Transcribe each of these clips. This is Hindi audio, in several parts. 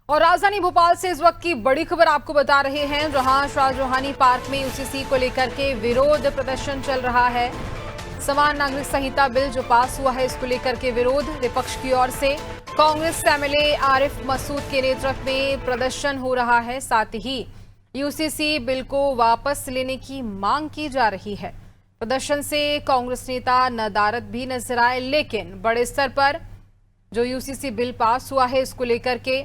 और राजधानी भोपाल से इस वक्त की बड़ी खबर आपको बता रहे हैं, जहां शाहजहानी पार्क में यूसीसी को लेकर के विरोध प्रदर्शन चल रहा है। समान नागरिक संहिता बिल जो पास हुआ है, इसको लेकर के विरोध विपक्ष की ओर से कांग्रेस एमएलए आरिफ मसूद के नेतृत्व में प्रदर्शन हो रहा है। साथ ही यूसीसी बिल को वापस लेने की मांग की जा रही है। प्रदर्शन से कांग्रेस नेता नदारद भी नजर आए, लेकिन बड़े स्तर पर जो यूसीसी बिल पास हुआ है, इसको लेकर के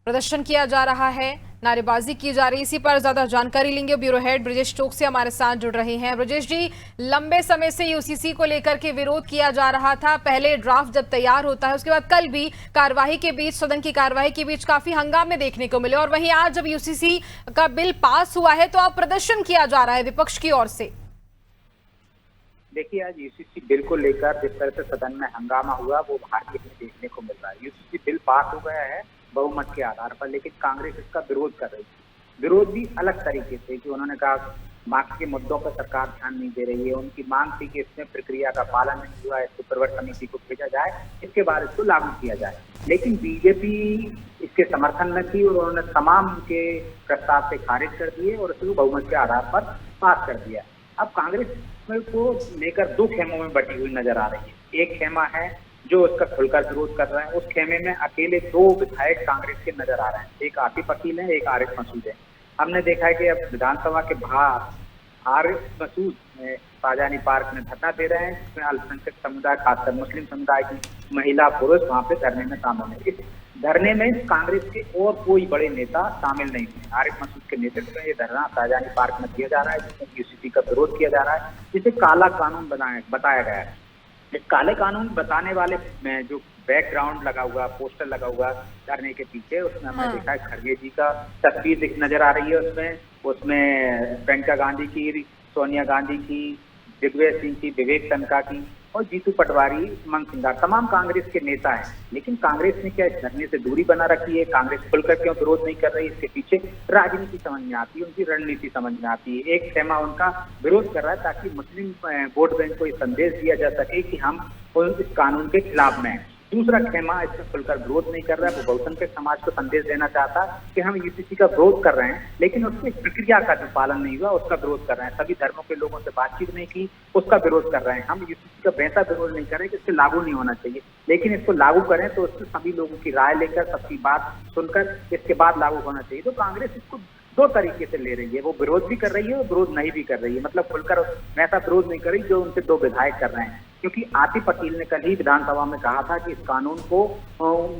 प्रदर्शन किया जा रहा है, नारेबाजी की जा रही है। इसी पर ज्यादा जानकारी लेंगे, ब्यूरो हेड ब्रजेश टोक से हमारे साथ जुड़ रहे हैं। ब्रजेश जी, लंबे समय से यूसीसी को लेकर के विरोध किया जा रहा था। पहले ड्राफ्ट जब तैयार होता है, उसके बाद कल भी कार्यवाही के बीच, सदन की कार्यवाही के बीच काफी हंगामे देखने को मिले, और वहीं आज जब यूसीसी का बिल पास हुआ है तो अब प्रदर्शन किया जा रहा है विपक्ष की ओर से। देखिए, आज यूसीसी बिल को लेकर जिस तरह से सदन में हंगामा हुआ, वो भारी देखने को मिल रहा है। यूसीसी बिल पास हो गया है बहुमत के आधार पर, लेकिन कांग्रेस इसका विरोध कर रही थी। विरोध भी अलग तरीके से कि उन्होंने कहा मार्क्स के मुद्दों पर सरकार ध्यान नहीं दे रही है। उनकी मांग थी कि इसमें प्रक्रिया का पालन नहीं हुआ, इसको प्रवर समिति को भेजा जाए, इसके बाद इसको लागू किया जाए। लेकिन बीजेपी इसके समर्थन में थी और उन्होंने तमाम के प्रस्ताव से खारिज कर दिए और इसको बहुमत के आधार पर पास कर दिया। अब कांग्रेस को लेकर दो खेमों में बटी हुई नजर आ रही है। एक खेमा है जो उसका खुलकर विरोध कर रहा है। उस खेमे में अकेले दो विधायक कांग्रेस के नजर आ रहे हैं, एक आतिफ अकील है, एक आरिफ मसूद है। हमने देखा है कि अब विधानसभा के बाहर आरिफ मसूद शाहजहानी पार्क में धरना दे रहे हैं, जिसमें अल्पसंख्यक समुदाय, खासकर मुस्लिम समुदाय की महिला पुरुष वहां पे धरने में शामिल है। इस धरने में कांग्रेस के और कोई बड़े नेता शामिल नहीं हुए। आरिफ मसूद के नेतृत्व में ये धरना शाहजहानी पार्क में दिया जा रहा है, जिसमें यूसीसी का विरोध किया जा रहा है, जिसे काला कानून बताया गया है। इस काले कानून बताने वाले में जो बैकग्राउंड लगा हुआ, पोस्टर लगा हुआ धरने के पीछे, उसमें हमने देखा है खड़गे जी का तस्वीर नजर आ रही है। उसमें प्रियंका गांधी की, सोनिया गांधी की, दिग्विजय सिंह की, विवेक तनखा की और जीतू पटवारी, उमंग सिंगार, तमाम कांग्रेस के नेता हैं। लेकिन कांग्रेस ने क्या इस धरने से दूरी बना रखी है? कांग्रेस खुलकर क्यों विरोध नहीं कर रही? इसके पीछे राजनीति समझ में आती है, उनकी रणनीति समझ में आती है। एक खेमा उनका विरोध कर रहा है ताकि मुस्लिम वोट बैंक को ये संदेश दिया जा सके कि हम इस कानून के खिलाफ में हैं। दूसरा खेमा इसमें खुलकर विरोध नहीं कर रहा है, वो बहुसंख्यक समाज को संदेश देना चाहता कि हम यूसीसी का विरोध कर रहे हैं, लेकिन उसकी प्रक्रिया का जो पालन नहीं हुआ उसका विरोध कर रहे हैं। सभी धर्मों के लोगों से बातचीत नहीं की, उसका विरोध कर रहे हैं। हम यूसीसी का वैसा विरोध नहीं कर रहे कि इससे लागू नहीं होना चाहिए, लेकिन इसको लागू करें तो उससे सभी लोगों की राय लेकर, सबकी बात सुनकर इसके बाद लागू होना चाहिए। तो कांग्रेस इसको दो तरीके से ले रही है, वो विरोध भी कर रही है और विरोध नहीं भी कर रही है। मतलब खुलकर वैसा विरोध नहीं कर रही जो उनके दो विधायक कर रहे हैं। क्योंकि आतिफ अकील ने कल ही विधानसभा में कहा था कि इस कानून को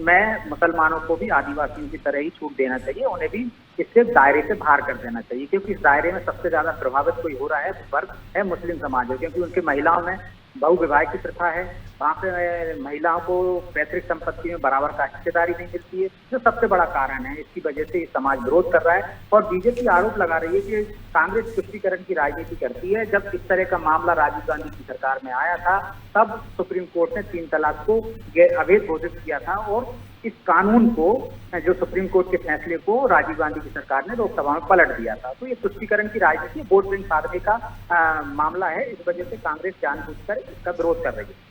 मैं मुसलमानों को भी आदिवासियों की तरह ही छूट देना चाहिए, उन्हें भी इससे दायरे से बाहर कर देना चाहिए, क्योंकि इस दायरे में सबसे ज्यादा प्रभावित कोई हो रहा है वर्ग है मुस्लिम समाज है, क्योंकि उनकी महिलाओं में बहुविवाह की प्रथा है। वहां पे महिलाओं को पैतृक संपत्ति में बराबर का हिस्सेदारी नहीं मिलती है, जो सबसे बड़ा कारण है। इसकी वजह से समाज विरोध कर रहा है और बीजेपी आरोप लगा रही है कि कांग्रेस तुष्टीकरण की राजनीति करती है। जब इस तरह का मामला राजीव गांधी की सरकार में आया था, तब सुप्रीम कोर्ट ने 3 तलाक को अवैध घोषित किया था और इस कानून को, जो सुप्रीम कोर्ट के फैसले को राजीव गांधी की सरकार ने लोकसभा में पलट दिया था। तो ये तुष्टीकरण की राजनीति, वोट बैंक साधने का मामला है। इस वजह से कांग्रेस जानबूझकर इसका विरोध कर रही है।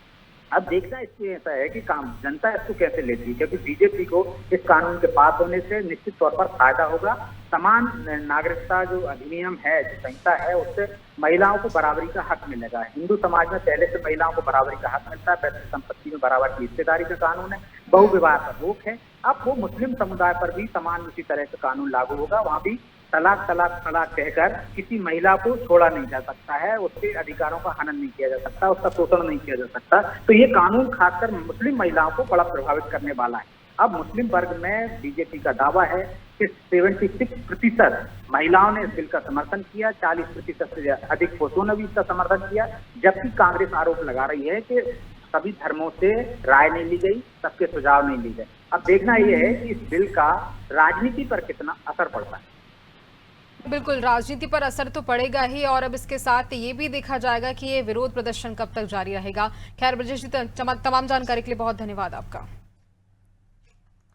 अब देखना इसमें ऐसा है कि जनता इसको कैसे लेती है, क्योंकि बीजेपी को इस कानून के पास होने से निश्चित तौर पर फायदा होगा। समान नागरिकता जो अधिनियम है, जो संहिता है, उससे महिलाओं को बराबरी का हक मिलेगा। हिंदू समाज में पहले से महिलाओं को बराबरी का हक मिलता है, पैतृक संपत्ति में बराबर की हिस्सेदारी का कानून है, बहुविवाह पर रोक है। अब वो मुस्लिम समुदाय पर भी समान उसी तरह का कानून लागू होगा। वहां भी तलाक तलाक तलाक कहकर किसी महिला को छोड़ा नहीं जा सकता है, उसके अधिकारों का हनन नहीं किया जा सकता, उसका शोषण नहीं किया जा सकता। तो ये कानून खासकर मुस्लिम महिलाओं को बड़ा प्रभावित करने वाला है। अब मुस्लिम वर्ग में बीजेपी का दावा है कि 76% महिलाओं ने इस बिल का समर्थन किया, 40% से अधिक पुरुषों ने भी इसका समर्थन किया, जबकि कांग्रेस आरोप लगा रही है कि सभी धर्मों से राय नहीं ली गई, सबके सुझाव नहीं ली गए। अब देखना यह है कि इस बिल का राजनीति पर कितना असर पड़ता है। बिल्कुल, राजनीति पर असर तो पड़ेगा ही, और अब इसके साथ ये भी देखा जाएगा कि ये विरोध प्रदर्शन कब तक जारी रहेगा। खैर ब्रजेश जी, तमाम जानकारी के लिए बहुत धन्यवाद आपका।